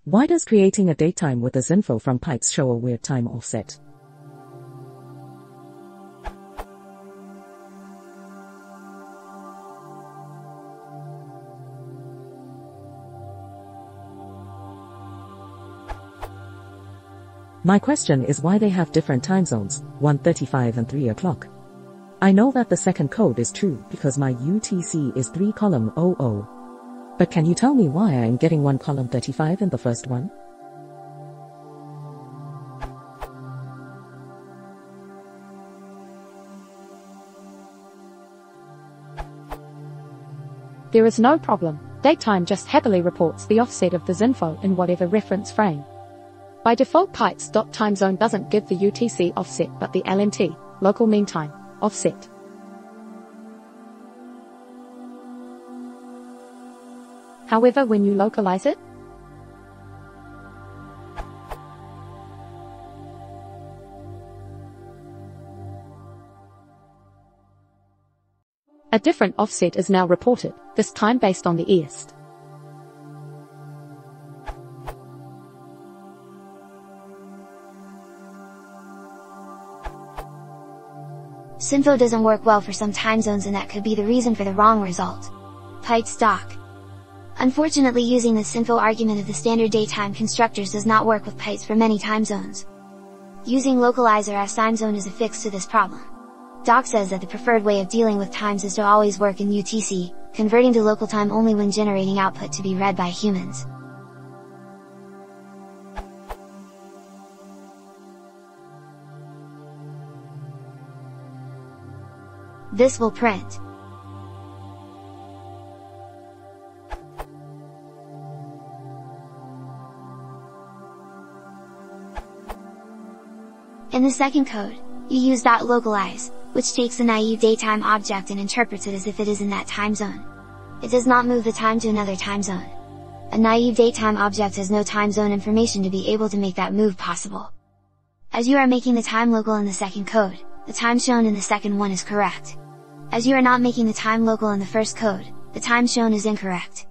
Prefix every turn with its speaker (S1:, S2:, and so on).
S1: Why does creating a datetime with a Tzinfo from Pytz show a weird time offset? My question is why they have different time zones, 1:35 and 3 o'clock. I know that the second code is true because my UTC is 3 column 00. But can you tell me why I am getting 1 column 35 in the first one?
S2: There is no problem. Datetime just happily reports the offset of the Tzinfo in whatever reference frame. By default, Pytz.timezone doesn't give the UTC offset but the LMT, local mean time, offset. However, when you localize it, a different offset is now reported, this time based on the east.
S3: Tzinfo doesn't work well for some time zones, and that could be the reason for the wrong result. Pytz doc. Unfortunately, using the Tzinfo argument of the standard datetime constructors does not work with Pytz for many time zones. Using localizer as timezone is a fix to this problem. Doc says that the preferred way of dealing with times is to always work in UTC, converting to local time only when generating output to be read by humans. This will print. In the second code, you use .localize, which takes a naive datetime object and interprets it as if it is in that time zone. It does not move the time to another time zone. A naive datetime object has no time zone information to be able to make that move possible. As you are making the time local in the second code, the time shown in the second one is correct. As you are not making the time local in the first code, the time shown is incorrect.